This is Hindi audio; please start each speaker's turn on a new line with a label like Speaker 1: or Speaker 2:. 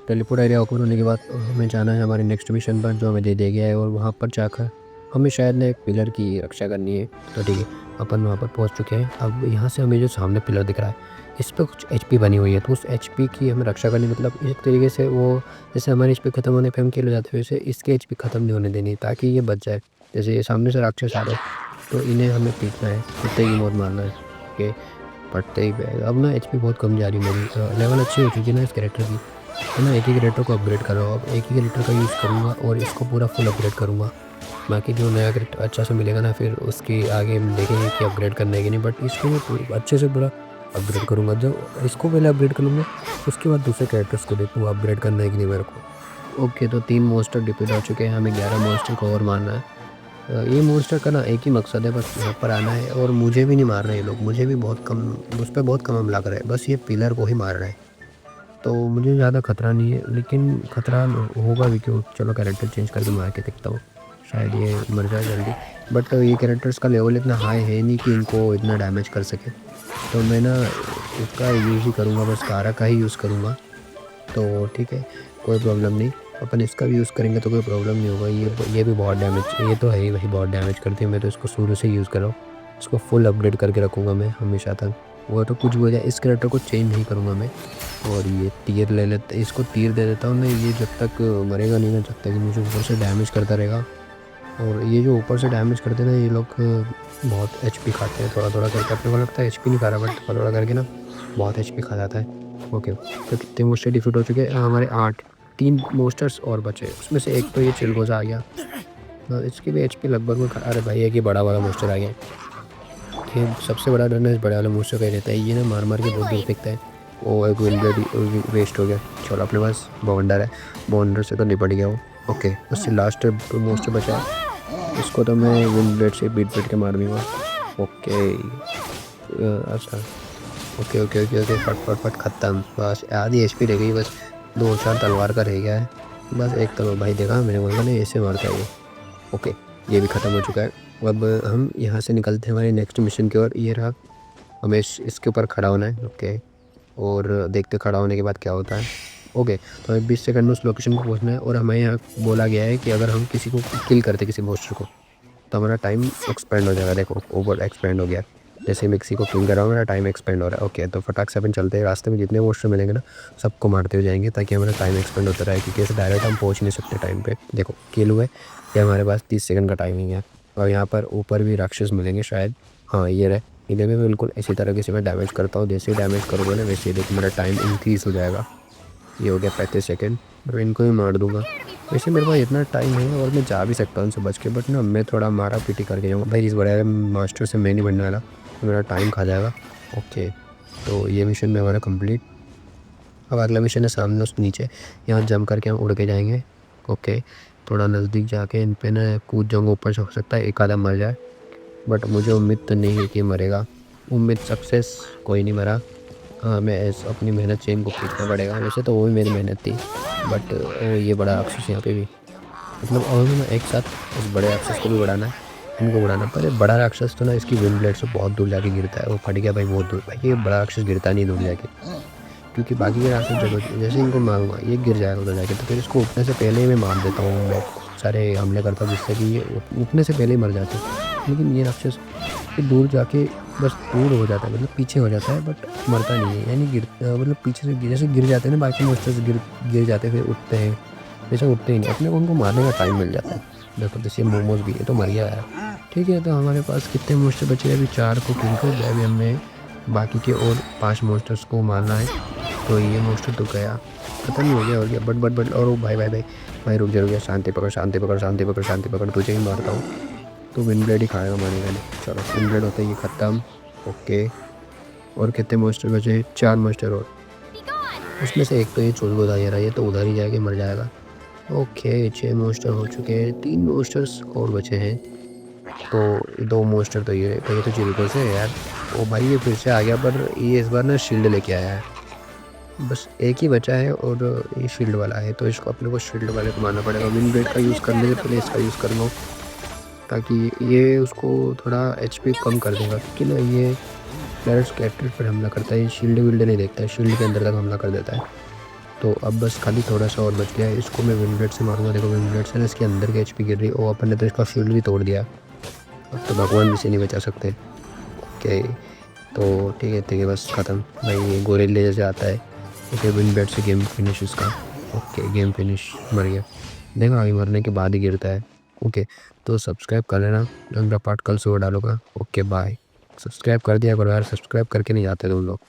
Speaker 1: टेलीपोर्ट एरिया ओपन होने के बाद हमें जाना है हमारे नेक्स्ट मिशन पर, जो हमें दे दिया गया है, और वहाँ पर जाकर हमें शायद ना एक पिलर की रक्षा करनी है। तो ठीक है, अपन वहाँ पर पहुँच चुके हैं। अब यहाँ से हमें जो सामने पिलर दिख रहा है, इस पर कुछ एचपी बनी हुई है, तो उस एचपी की हमें रक्षा करनी, मतलब एक तरीके से वो जैसे हमारे एचपी खत्म होने पे हम खेल जाते हैं, वैसे इसके एचपी खत्म नहीं होने देनी, ताकि ये बच जाए। जैसे ये सामने से राक्षस आ रहे हैं, तो इन्हें हमें पीटना है, कुत्ते की मौत मारना है कि पटते ही पे। अब ना एचपी बहुत कम जा रही है मेरी, लेवल अच्छी हो चुकी है ना इस कैरेक्टर की। तो मैं एक ही कैरेक्टर को अपग्रेड कर रहा हूँ, अब एक ही कैरेक्टर का यूज़ करूँगा और इसको पूरा फुल अपग्रेड करूँगा। बाकी जो नया कैरेक्टर अच्छा से मिलेगा ना, फिर उसकी आगे हम देखेंगे कि अपग्रेड करना है कि नहीं, बट इसको मैं अच्छे से पूरा अपग्रेड करूँगा। जब इसको पहले अपग्रेड कर लूँगा, उसके बाद दूसरे कैरेक्टर्स को देखूँगा अपग्रेड करना है कि नहीं मेरे को। ओके, तो 3 मॉन्स्टर डिफीट हो चुके हैं, हमें 11 मॉन्स्टर को और मारना है। ये मॉन्स्टर का ना एक ही मकसद है, बस यहाँ पर आना है, और मुझे भी नहीं मार रहे ये लोग, मुझे भी बहुत कम, मुझ पर बहुत कम हमला कर रहे हैं, बस ये पिलर को ही मार रहे हैं। तो मुझे ज़्यादा खतरा नहीं है, लेकिन खतरा होगा भी क्यों। चलो कैरेक्टर चेंज करके मार के देखता हूँ, शायद ये मर जाए जल्दी। बट ये कैरेक्टर्स का लेवल इतना हाई है नहीं कि इनको इतना डैमेज कर सके, तो मैं ना इसका यूज़ ही करूँगा, बस कारा का ही यूज़ करूँगा। तो ठीक है, कोई प्रॉब्लम नहीं, अपन इसका भी यूज़ करेंगे तो कोई प्रॉब्लम नहीं होगा। ये भी बहुत डैमेज, ये तो है ही, वही बहुत डैमेज करती है। मैं तो इसको शुरू से यूज़ कर रहा हूँ, इसको फुल अपग्रेड करके रखूँगा मैं हमेशा तक। वो तो कुछ भी हो जाए, इस कैरेक्टर को चेंज नहीं करूँगा मैं। और ये तीर ले लेते, इसको तीर दे देता हूँ मैं, ये जब तक मरेगा नहीं ना, जब तक मुझे ऊपर से डैमेज करता रहेगा। और ये जो ऊपर से डैमेज करते हैं ना, ये लोग बहुत एचपी खाते हैं थोड़ा थोड़ा करके। अपने को लगता है एचपी नहीं खा रहा, बट थोड़ा थोड़ा करके ना बहुत एचपी खा जाता है। ओके, तो कितने मोस्टर डिफीट हो चुके हैं हमारे? 8। 3 मोस्टर्स और बचे, उसमें से एक तो ये चिलगोजा आ गया, इसकी भी एचपी लगभग में अरे भाई, एक ही बड़ा वाला मोस्टर आ गया। ये सबसे बड़ा डर ना इस बड़े वाले मोस्टर का ही रहता है, ये ना मार मार के बहुत दूर फेंकता है। वो एक विंड वेस्ट हो गया। चलो, अपने पास बवंडर है, बवंडर से तो निपट गया वो। ओके, उससे लास्ट मोस्टर बचा है, इसको तो मैं विंड ब्लेड से बीट बीट के मार दूँगा। ओके, अच्छा, ओके ओके ओके ओके, फट फट फट खत्म। बस आधी एचपी रह गई, बस 2-4 तलवार का रह गया है। बस एक तलवार, भाई देखा मैंने बोला नहीं, ऐसे मारता है ये। ओके, ये भी ख़त्म हो चुका है। अब हम यहाँ से निकलते हैं हमारे नेक्स्ट मिशन की ओर। ये रहा, हमें इसके ऊपर खड़ा होना है। ओके, और देखते खड़ा होने के बाद क्या होता है। ओके, तो हमें 20 सेकंड में उस लोकेशन पर पहुँचना है, और हमें यहाँ बोला गया है कि अगर हम किसी को किल करते, किसी मोस्टर को, तो हमारा टाइम एक्सपेंड हो जाएगा। देखो, ओवर एक्सपेंड हो गया, जैसे मैं किसी को किल कर रहा हूँ मेरा टाइम एक्सपेंड हो रहा है। ओके, तो फटाक से अपन चलते हैं, रास्ते में जितने मोस्टर मिलेंगे ना, सबको मारते हुए जाएंगे, ताकि हमारा टाइम एक्सपेंड होता रहे, क्योंकि ऐसे डायरेक्ट हम पहुँच नहीं सकते टाइम पे। देखो, किल हुए, ये हमारे पास 30 सेकंड का टाइमिंग है। और यहाँ पर ऊपर भी राक्षस मिलेंगे शायद, हाँ ये रहे। इन्हें भी बिल्कुल इसी तरह से मैं डैमेज करता हूँ, जैसे ही डैमेज करूँगा ना, वैसे ही देखो मेरा टाइम इंक्रीज़ हो जाएगा। ये हो गया 35 सेकंड, और इनको ही मार दूंगा। वैसे मेरे पास इतना टाइम है और मैं जा भी सकता हूँ उनसे बच के, बट ना मैं थोड़ा मारा पीटी करके जाऊँगा भाई, इस बड़े मास्टर से मैं नहीं बनने वाला, तो मेरा टाइम खा जाएगा। ओके, तो ये मिशन में हमारा कंप्लीट। अब अगला मिशन है सामने उस नीचे, यहाँ जंप करके हम उड़ के जाएंगे। ओके, थोड़ा नज़दीक जाके इन पे ना कूद जाऊँगा ऊपर से, हो सकता है एक आधा मर जाए, बट मुझे उम्मीद तो नहीं है कि मरेगा। उम्मीद सक्सेस, कोई नहीं मरा। हाँ, मैं अपनी मेहनत से इनको खींचना पड़ेगा, वैसे तो वो भी मेरी मेहनत थी, बट ये बड़ा राक्षस यहाँ पे भी, मतलब और ना एक साथ इस बड़े राक्षस को भी उड़ाना है, इनको उड़ाना। पर ये बड़ा राक्षस तो ना इसकी विंड ब्लेड से बहुत दूर जाके गिरता है, वो फट गया भाई बहुत दूर। भाई ये बड़ा राक्षस गिरता नहीं दूर जाके, क्योंकि बाकी के राक्षस जगह जैसे इनको मारूंगा ये गिर जाएगा उधर जाके, तो फिर इसको उठने से पहले ही मैं मार देता हूँ। मैं सारे हमले करता हूँ जिससे कि ये उठने से पहले ही मर जाते हैं। लेकिन ये राक्षस फिर दूर जाके बस दूर हो जाता है, मतलब पीछे हो जाता है, बट मरता नहीं है, यानी मतलब पीछे से जैसे गिर जाते हैं ना, बाकी मोस्टर्स गिर जाते हैं फिर उठते हैं, वैसे उठते ही नहीं, अपने को उनको मारने का टाइम मिल जाता है। देखो जैसे मोमोज भी है तो मर गया है। ठीक है, तो हमारे पास कितने मोस्टर बचे हैं? अभी 4 को किल कर दिया, अभी हमें बाकी के और 5 मोस्टर्स को मारना है। तो ये मोस्टर तो गया, खत्म ही हो गया, हो गया। बट और भाई भाई भाई भाई, रुक जा, शांति पकड़ शांति पकड़ शांति पकड़ शांति पकड़, तुझे ही मारता हूँ। तो विंड ब्लेड ही खाएगा, मारेगा नहीं। चलो, विंड ब्लेड होता है ये ख़त्म। ओके, और कितने मोस्टर बचे? 4 मोस्टर और, उसमें से एक तो ये चुलबुला आ रहा है, ये तो उधर ही जाके मर जाएगा। ओके, 6 मोस्टर हो चुके हैं, 3 मोस्टर्स और बचे हैं। तो 2 मोस्टर तो ये तो चिलको से है यार। ओ भाई, ये फिर से आ गया, पर ये इस बार ना शील्ड लेके आया है। बस एक ही बचा है, और ये शील्ड वाला है, तो इसको अपने को शील्ड वाले को मारना पड़ेगा। विंड ब्लेड का यूज़ करने से पहले इसका यूज़ करना, ताकि ये उसको थोड़ा एचपी कम कर देगा, क्योंकि ना ये डायरेक्ट कैरेक्टर पर हमला करता है, शील्ड विल्ड नहीं देखता है, शील्ड के अंदर तक हमला कर देता है। तो अब बस खाली थोड़ा सा और बच गया है। इसको मैं विंड ब्लेड से मारूंगा। देखो विंड ब्लेड से ना इसके अंदर के एचपी गिर रही है। ओ अपन ने तो इसका शील्ड भी तोड़ दिया। अब तो भगवान भी से नहीं बचा सकते। ओके, तो ठीक है बस ख़त्म भाई। ये गोरिल्ले जैसे आता है। ओके, विंड ब्लेड से गेम फिनिश इसका। ओके, गेम फिनिश, मर गया। देखो अभी मरने के बाद ही गिरता है। ओके, तो सब्सक्राइब कर लेना। अगला पार्ट कल सुबह डालूंगा। Okay bye. सब्सक्राइब कर दिया करो यार, सब्सक्राइब करके नहीं जाते तुम लोग।